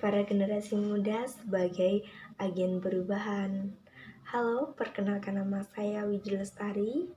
para generasi muda sebagai agen perubahan. Halo, perkenalkan nama saya Widi Lestari.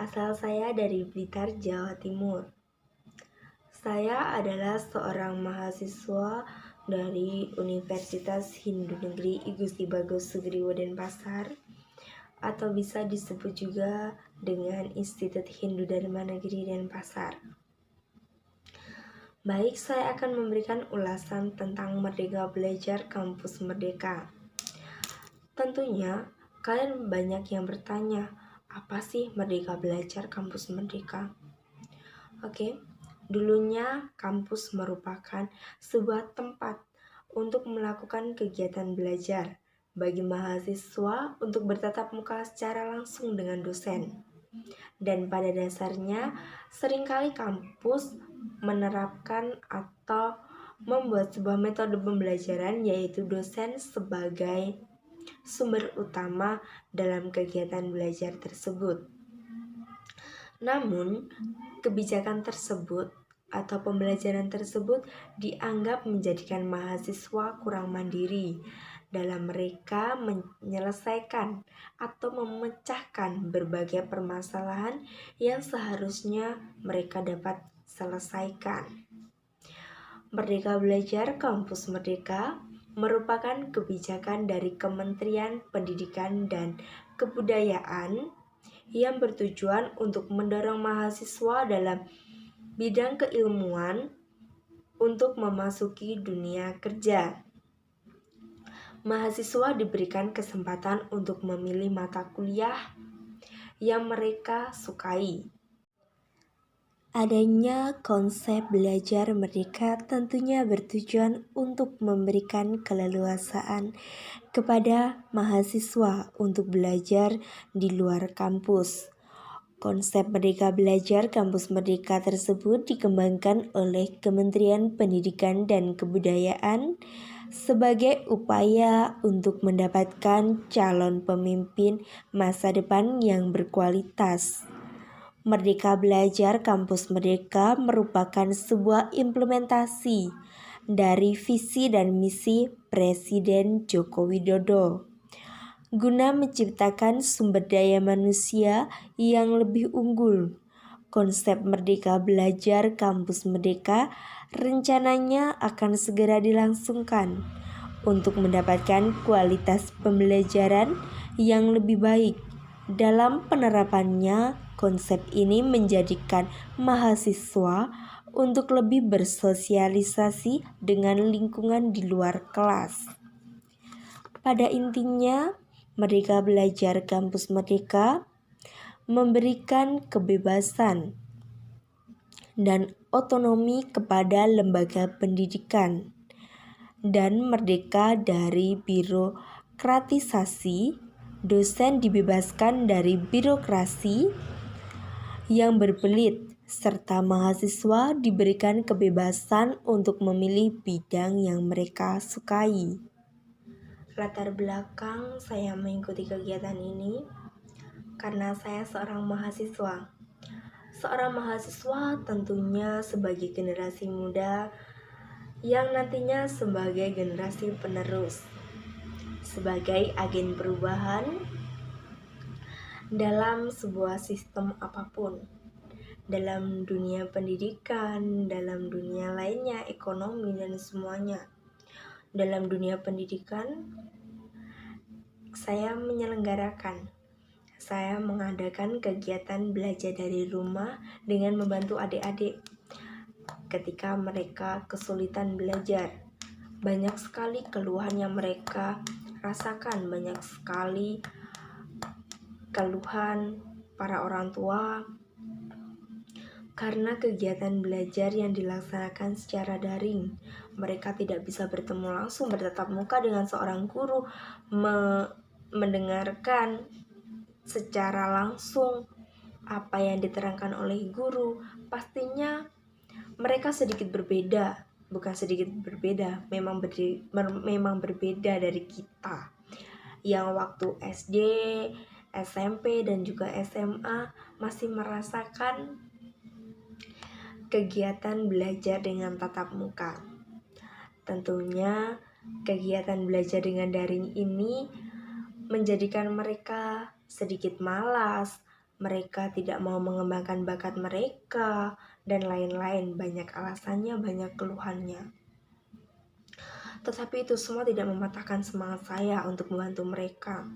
Asal saya dari Blitar, Jawa Timur. Saya adalah seorang mahasiswa dari Universitas Hindu Negeri I Gusti Bagus Sugriwo Denpasar, atau bisa disebut juga dengan Institut Hindu Dharma Negeri Denpasar. Baik, saya akan memberikan ulasan tentang Merdeka Belajar Kampus Merdeka. Tentunya, kalian banyak yang bertanya, apa sih Merdeka Belajar Kampus Merdeka? Oke, dulunya kampus merupakan sebuah tempat untuk melakukan kegiatan belajar bagi mahasiswa untuk bertatap muka secara langsung dengan dosen. Dan pada dasarnya, seringkali kampus menerapkan atau membuat sebuah metode pembelajaran, yaitu dosen sebagai sumber utama dalam kegiatan belajar tersebut. Namun, kebijakan tersebut atau pembelajaran tersebut dianggap menjadikan mahasiswa kurang mandiri dalam mereka menyelesaikan atau memecahkan berbagai permasalahan yang seharusnya mereka dapat selesaikan. Merdeka Belajar Kampus Merdeka merupakan kebijakan dari Kementerian Pendidikan dan Kebudayaan yang bertujuan untuk mendorong mahasiswa dalam bidang keilmuan untuk memasuki dunia kerja. Mahasiswa diberikan kesempatan untuk memilih mata kuliah yang mereka sukai. Adanya konsep belajar merdeka tentunya bertujuan untuk memberikan keleluasaan kepada mahasiswa untuk belajar di luar kampus. Konsep Merdeka Belajar Kampus Merdeka tersebut dikembangkan oleh Kementerian Pendidikan dan Kebudayaan sebagai upaya untuk mendapatkan calon pemimpin masa depan yang berkualitas. Merdeka Belajar Kampus Merdeka merupakan sebuah implementasi dari visi dan misi Presiden Joko Widodo guna menciptakan sumber daya manusia yang lebih unggul. Konsep Merdeka Belajar Kampus Merdeka rencananya akan segera dilangsungkan untuk mendapatkan kualitas pembelajaran yang lebih baik. Dalam penerapannya, konsep ini menjadikan mahasiswa untuk lebih bersosialisasi dengan lingkungan di luar kelas. Pada intinya, Merdeka Belajar Kampus Merdeka memberikan kebebasan dan otonomi kepada lembaga pendidikan dan merdeka dari birokratisasi. Dosen dibebaskan dari birokrasi yang berbelit, serta mahasiswa diberikan kebebasan untuk memilih bidang yang mereka sukai. Latar belakang saya mengikuti kegiatan ini karena saya seorang mahasiswa. Seorang mahasiswa tentunya sebagai generasi muda yang nantinya sebagai generasi penerus, sebagai agen perubahan dalam sebuah sistem apapun, dalam dunia pendidikan, dalam dunia lainnya, ekonomi, dan semuanya. Dalam dunia pendidikan, saya mengadakan kegiatan belajar dari rumah dengan membantu adik-adik ketika mereka kesulitan belajar. Banyak sekali keluhan yang mereka rasakan, banyak sekali keluhan para orang tua karena kegiatan belajar yang dilaksanakan secara daring. Mereka tidak bisa bertemu langsung, bertatap muka dengan seorang guru, mendengarkan secara langsung apa yang diterangkan oleh guru. Pastinya mereka sedikit berbeda, memang berbeda dari kita yang waktu SD, SMP, dan juga SMA masih merasakan kegiatan belajar dengan tatap muka. Tentunya kegiatan belajar dengan daring ini menjadikan mereka sedikit malas, mereka tidak mau mengembangkan bakat mereka, dan lain-lain. Banyak alasannya, banyak keluhannya. Tetapi itu semua tidak mematahkan semangat saya untuk membantu mereka,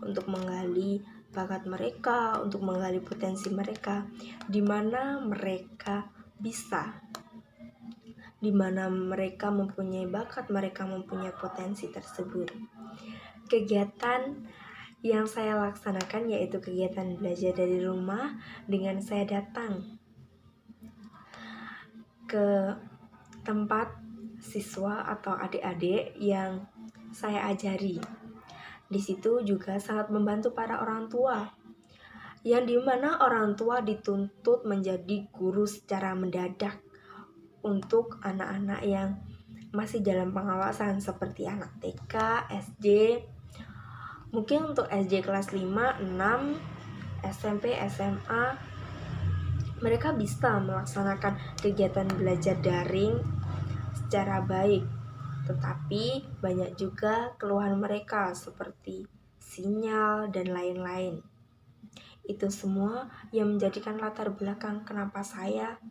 untuk menggali bakat mereka, untuk menggali potensi mereka, di mana mereka bisa, di mana mereka mempunyai bakat, mereka mempunyai potensi tersebut. Kegiatan yang saya laksanakan yaitu kegiatan belajar dari rumah dengan saya datang ke tempat siswa atau adik-adik yang saya ajari. Di situ juga sangat membantu para orang tua, yang dimana orang tua dituntut menjadi guru secara mendadak untuk anak-anak yang masih dalam pengawasan seperti anak TK, SD. Mungkin untuk SD kelas 5, 6, SMP, SMA, mereka bisa melaksanakan kegiatan belajar daring secara baik. Tetapi banyak juga keluhan mereka seperti sinyal dan lain-lain. Itu semua yang menjadikan latar belakang kenapa saya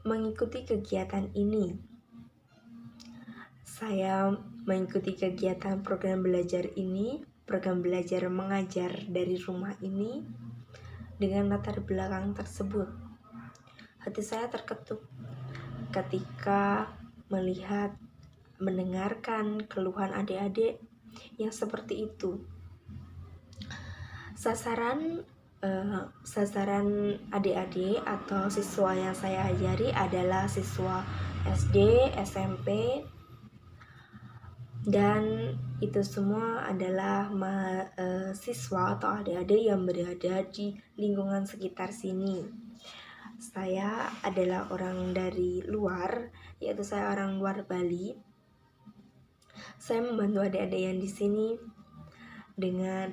mengikuti kegiatan ini. Saya mengikuti kegiatan program belajar ini, program belajar mengajar dari rumah ini, dengan latar belakang tersebut. Hati saya terketuk ketika melihat, mendengarkan keluhan adik-adik yang seperti itu. Sasaran adik-adik atau siswa yang saya ajari adalah siswa SD, SMP, dan itu semua adalah siswa atau adik-adik yang berada di lingkungan sekitar sini. Saya adalah orang dari luar, yaitu saya orang luar Bali. Saya membantu adik-adik yang di sini dengan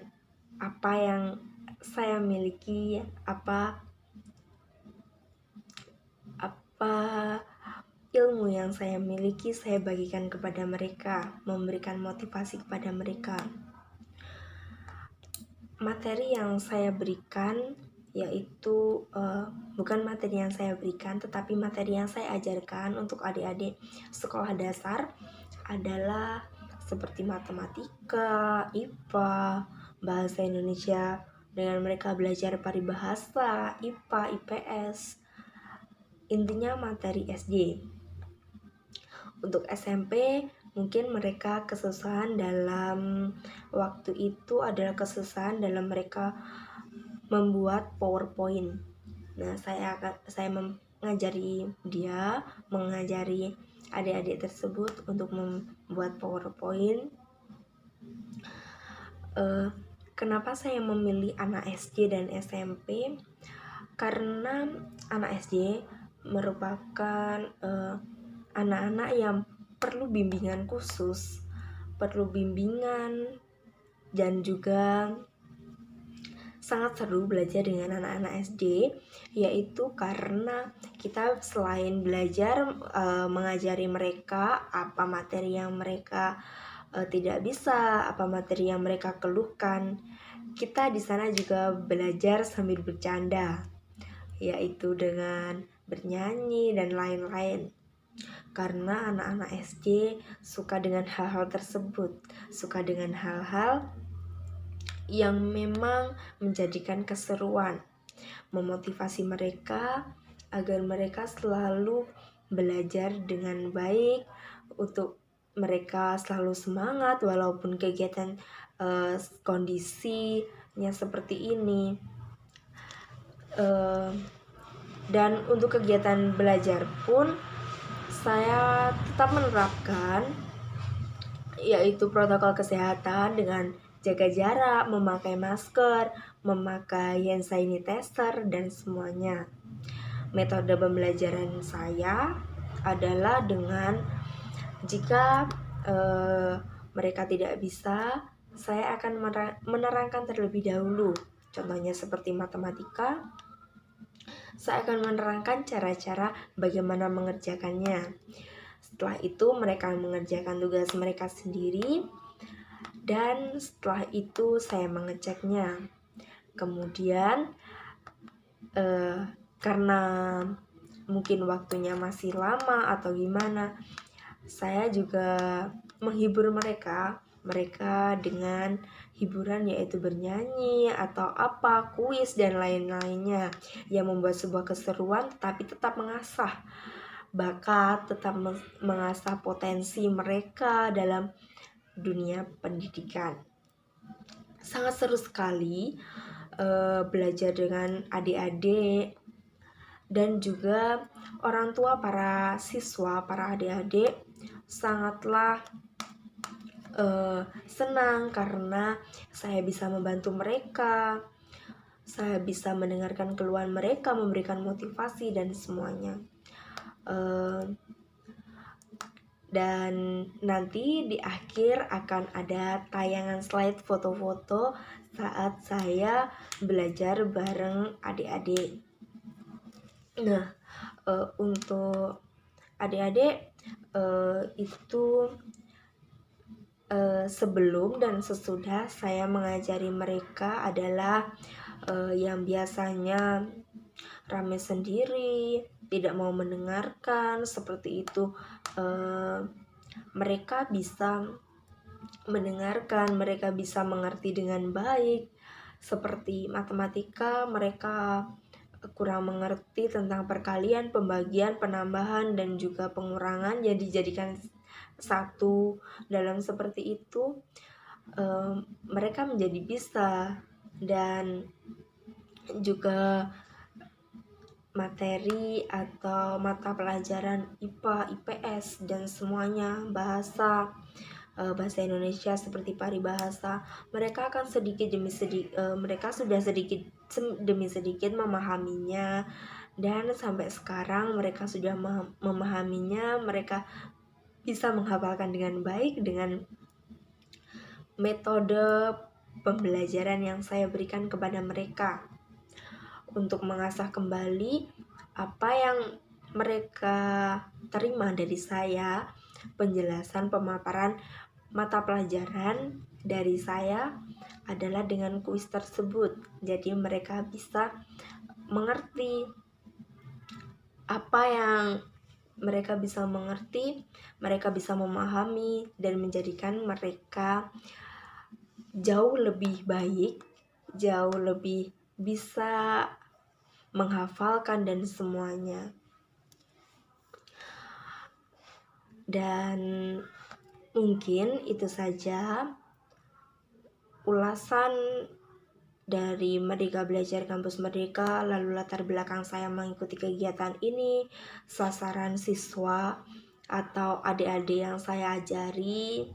apa yang saya miliki, apa ilmu yang saya miliki, saya bagikan kepada mereka, memberikan motivasi kepada mereka. Materi yang saya berikan yaitu bukan materi yang saya berikan, tetapi materi yang saya ajarkan untuk adik-adik sekolah dasar adalah seperti matematika, IPA, bahasa Indonesia, dengan mereka belajar paribahasa, IPA, IPS, intinya materi SD. Untuk SMP, mungkin mereka kesusahan dalam waktu itu adalah kesusahan dalam mereka membuat PowerPoint. Nah, saya mengajari adik-adik tersebut untuk membuat PowerPoint. Kenapa saya memilih anak SD dan SMP? Karena anak SD merupakan anak-anak yang perlu bimbingan khusus, perlu bimbingan, dan juga sangat seru belajar dengan anak-anak SD, yaitu karena kita selain belajar mengajari mereka apa materi yang mereka tidak bisa, apa materi yang mereka keluhkan, kita di sana juga belajar sambil bercanda, yaitu dengan bernyanyi dan lain-lain. Karena anak-anak SD suka dengan hal-hal tersebut, suka dengan hal-hal yang memang menjadikan keseruan, memotivasi mereka agar mereka selalu belajar dengan baik, untuk mereka selalu semangat walaupun kegiatan kondisinya seperti ini. Dan untuk kegiatan belajar pun saya tetap menerapkan yaitu protokol kesehatan dengan jaga jarak, memakai masker, memakai hand sanitizer, dan semuanya. Metode pembelajaran saya adalah dengan jika mereka tidak bisa, saya akan menerangkan terlebih dahulu. Contohnya seperti matematika, saya akan menerangkan cara-cara bagaimana mengerjakannya. Setelah itu mereka mengerjakan tugas mereka sendiri, dan setelah itu saya mengeceknya. Kemudian karena mungkin waktunya masih lama atau gimana, saya juga menghibur mereka dengan hiburan, yaitu bernyanyi atau apa, kuis dan lain-lainnya, yang membuat sebuah keseruan tetapi tetap mengasah bakat, tetap mengasah potensi mereka dalam dunia pendidikan. Sangat seru sekali belajar dengan adik-adik dan juga orang tua para siswa, para adik-adik sangatlah senang karena saya bisa membantu mereka, saya bisa mendengarkan keluhan mereka, memberikan motivasi dan semuanya. Dan nanti di akhir akan ada tayangan slide foto-foto saat saya belajar bareng adik-adik. Nah, untuk adik-adik itu sebelum dan sesudah saya mengajari mereka adalah yang biasanya rame sendiri, tidak mau mendengarkan, seperti itu. Mereka bisa mendengarkan, mereka bisa mengerti dengan baik. Seperti matematika, mereka kurang mengerti tentang perkalian, pembagian, penambahan, dan juga pengurangan, jadi dijadikan satu. Dalam seperti itu mereka menjadi bisa. Dan juga materi atau mata pelajaran IPA, IPS, dan semuanya, bahasa Indonesia seperti paribahasa, mereka akan sedikit demi sedikit, mereka sudah sedikit demi sedikit memahaminya, dan sampai sekarang mereka sudah memahaminya. Mereka bisa menghafalkan dengan baik dengan metode pembelajaran yang saya berikan kepada mereka, untuk mengasah kembali apa yang mereka terima dari saya, penjelasan pemaparan mata pelajaran dari saya adalah dengan kuis tersebut. Jadi mereka bisa mengerti apa yang mereka bisa mengerti, mereka bisa memahami, dan menjadikan mereka jauh lebih baik, jauh lebih bisa menghafalkan dan semuanya. Dan mungkin itu saja ulasan dari Merdeka Belajar Kampus Merdeka, lalu latar belakang saya mengikuti kegiatan ini, sasaran siswa atau adik-adik yang saya ajari,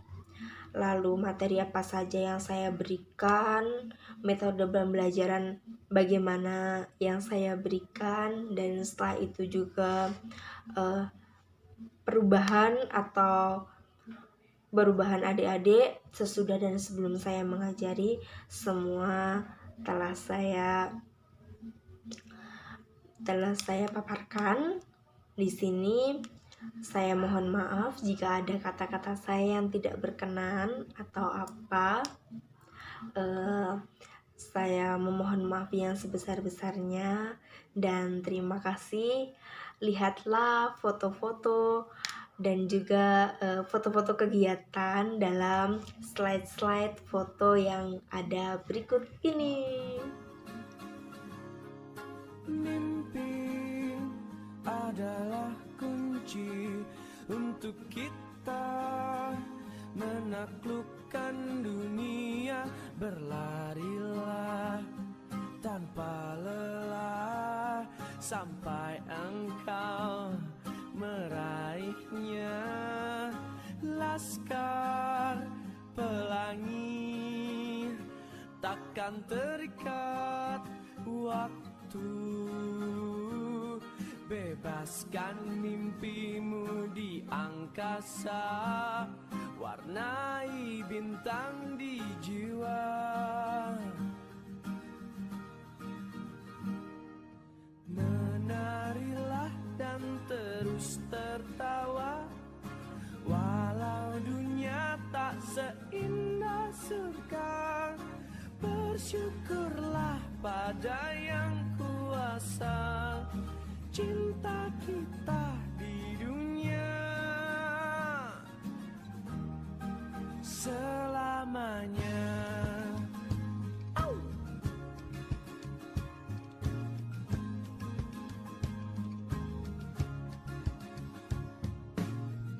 lalu materi apa saja yang saya berikan, metode pembelajaran bagaimana yang saya berikan, dan setelah itu juga perubahan adik-adik sesudah dan sebelum saya mengajari, semua telah saya paparkan di sini. Saya mohon maaf jika ada kata-kata saya yang tidak berkenan atau apa. Saya memohon maaf yang sebesar-besarnya, dan terima kasih. Lihatlah foto-foto dan juga foto-foto kegiatan dalam slide-slide foto yang ada berikut ini. Mimpi adalah kunci untuk kita menaklukkan dunia. Berlarilah tanpa lelah sampai engkau meraihnya. Laskar pelangi takkan terikat waktu. Bebaskan mimpimu di angkasa, warnai bintang di jiwa. Menarilah dan terus tertawa bersyukurlah pada yang kuasa, cinta kita di dunia selamanya.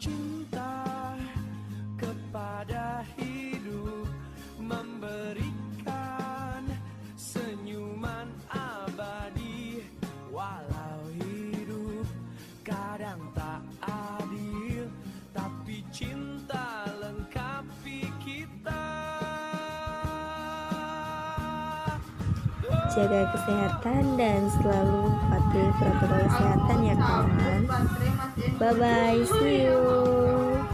Cinta kepada hidup, memberikan senyuman abadi. Walau hidup kadang tak adil, tapi cinta lengkapi kita. Jaga kesehatan dan selalu patuhi protokol kesehatan ya kawan. Bye bye, see you.